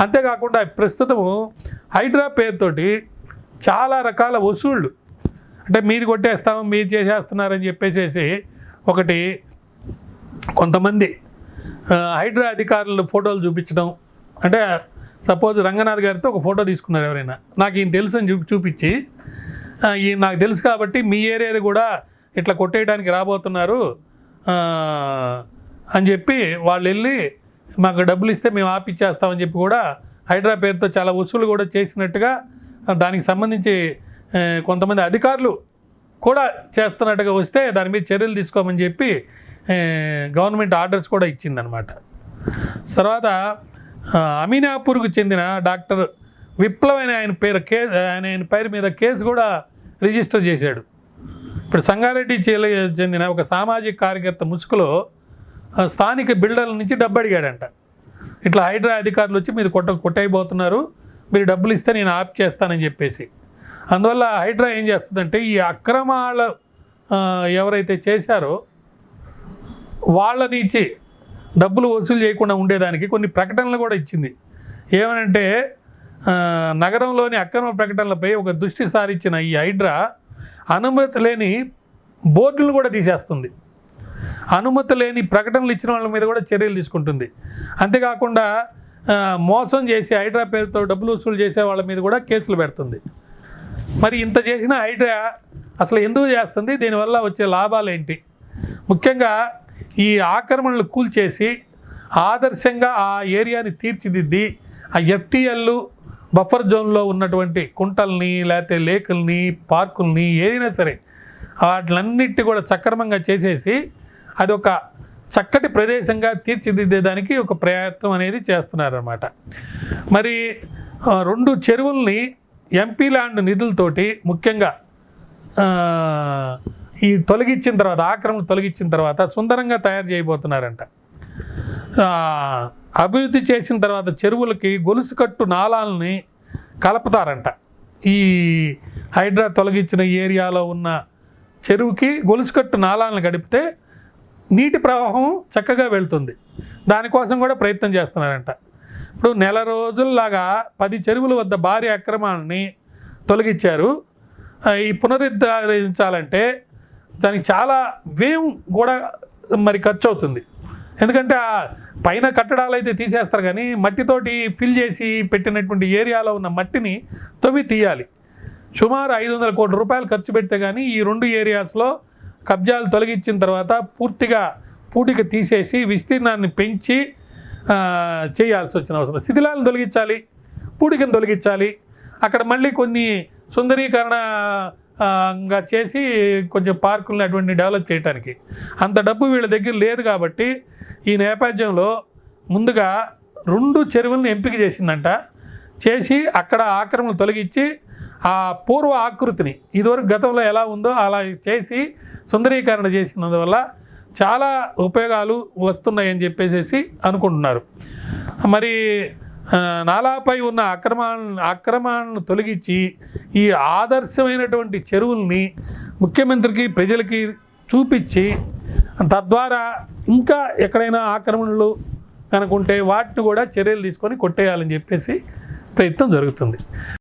అంతేకాకుండా ప్రస్తుతము హైడ్రా పేరుతోటి చాలా రకాల వసూళ్ళు, అంటే మీది కొట్టేస్తాం మీరు చేసేస్తున్నారని చెప్పేసి ఒకటి కొంతమంది హైడ్రా అధికారులు ఫోటోలు చూపించడం. అంటే సపోజ్ రంగనాథ్ గారితో ఒక ఫోటో తీసుకున్నారు ఎవరైనా, నాకు ఈయన తెలుసు అని చూపించి ఈయన నాకు తెలుసు కాబట్టి మీ ఏరియాది కూడా ఇట్లా కొట్టేయడానికి రాబోతున్నారు అని చెప్పి వాళ్ళు వెళ్ళి మాకు డబ్బులు ఇస్తే మేము ఆపిచ్చేస్తామని చెప్పి కూడా హైడ్రా పేరుతో చాలా వసూలు కూడా చేసినట్టుగా, దానికి సంబంధించి కొంతమంది అధికారులు కూడా చేస్తున్నట్టుగా వస్తే దాని మీద చర్యలు తీసుకోమని చెప్పి గవర్నమెంట్ ఆర్డర్స్ కూడా ఇచ్చిందనమాట. తర్వాత అమీనాపూర్కు చెందిన డాక్టర్ విప్లవ్ అనే ఆయన పేరు మీద కేసు కూడా రిజిస్టర్ చేశాడు. ఇప్పుడు సంగారెడ్డి చెందిన ఒక సామాజిక కార్యకర్త ముసుగులో స్థానిక బిల్డర్ల నుంచి డబ్బు అడిగాడంట. ఇట్లా హైడ్రా అధికారులు వచ్చి మీరు కొట్టైపోతున్నారు, మీరు డబ్బులు ఇస్తే నేను ఆప్ చేస్తానని చెప్పేసి. అందువల్ల హైడ్రా ఏం చేస్తుందంటే ఈ అక్రమాలు ఎవరైతే చేశారో వాళ్ళని ఇచ్చి డబ్బులు వసూలు చేయకుండా ఉండేదానికి కొన్ని ప్రకటనలు కూడా ఇచ్చింది. ఏమనంటే నగరంలోని అక్రమ ప్రకటనలపై ఒక దృష్టి సారించిన ఈ హైడ్రా అనుమతి లేని బోర్డులు కూడా తీసేస్తుంది, అనుమతి లేని ప్రకటనలు ఇచ్చిన వాళ్ళ మీద కూడా చర్యలు తీసుకుంటుంది. అంతేకాకుండా మోసం చేసి హైడ్రా పేరుతో డబ్బులు వసూలు చేసే వాళ్ళ మీద కూడా కేసులు పెడుతుంది. మరి ఇంత చేసిన హైడ్రా అసలు ఎందుకు చేస్తుంది, దీనివల్ల వచ్చే లాభాలు ఏంటి? ముఖ్యంగా ఈ ఆక్రమణలు కూల్చేసి ఆదర్శంగా ఆ ఏరియాని తీర్చిదిద్ది ఆ ఎఫ్టీఎల్ బఫర్ జోన్లో ఉన్నటువంటి కుంటల్ని లేకపోతే లేకుల్ని పార్కుల్ని ఏదైనా సరే వాటిలన్నిటి కూడా సక్రమంగా చేసేసి అది ఒక చక్కటి ప్రదేశంగా తీర్చిదిద్దేదానికి ఒక ప్రయత్నం అనేది చేస్తున్నారన్నమాట. మరి 2 చెరువుల్ని ఎంపీ ల్యాండ్ నిధులతోటి ముఖ్యంగా ఈ తొలగించిన తర్వాత ఆక్రమణ తొలగించిన తర్వాత సుందరంగా తయారు చేయబోతున్నారంట. అభివృద్ధి చేసిన తర్వాత చెరువులకి గొలుసు కట్టు నాళాలని కలుపుతారంట. ఈ హైడ్రా తొలగించిన ఏరియాలో ఉన్న చెరువుకి గొలుసు కట్టు నాళాలను గడిపితే నీటి ప్రవాహం చక్కగా వెళ్తుంది. దానికోసం కూడా ప్రయత్నం చేస్తున్నారంట. ఇప్పుడు నెల రోజుల్లాగా 10 చెరువుల వద్ద భారీ అక్రమాలని తొలగించారు. ఈ పునరుద్ధరించాలంటే దానికి చాలా వ్యయం కూడా మరి ఖర్చు అవుతుంది. ఎందుకంటే పైన కట్టడాలు అయితే తీసేస్తారు కానీ మట్టితోటి ఫిల్ చేసి పెట్టినటువంటి ఏరియాలో ఉన్న మట్టిని తవ్వి తీయాలి. సుమారు 500 కోట్ల రూపాయలు ఖర్చు పెడితే కానీ ఈ 2 ఏరియాస్లో కబ్జాలు తొలగించిన తర్వాత పూర్తిగా పూడిక తీసేసి విస్తీర్ణాన్ని పెంచి చేయాల్సి వచ్చిన అవసరం. శిథిలాలను తొలగించాలి, పూడికను తొలగించాలి, అక్కడ మళ్ళీ కొన్ని సుందరీకరణగా చేసి కొంచెం పార్కులను అటువంటి డెవలప్ చేయడానికి అంత డబ్బు వీళ్ళ దగ్గర లేదు. కాబట్టి ఈ నేపథ్యంలో ముందుగా 2 చెరువులను ఎంపిక చేసిందంట. చేసి అక్కడ ఆక్రమణ తొలగించి ఆ పూర్వ ఆకృతిని ఇదివరకు గతంలో ఎలా ఉందో అలా చేసి సుందరీకరణ చేసినందువల్ల చాలా ఉపయోగాలు వస్తున్నాయని చెప్పేసి అనుకుంటున్నారు. మరి నాలాపై ఉన్న అక్రమాలను తొలగించి ఈ ఆదర్శమైనటువంటి చెరువుల్ని ముఖ్యమంత్రికి ప్రజలకి చూపించి తద్వారా ఇంకా ఎక్కడైనా ఆక్రమణలు కనుకుంటే వాటిని కూడా చర్యలు తీసుకొని కొట్టేయాలని చెప్పేసి ప్రయత్నం జరుగుతుంది.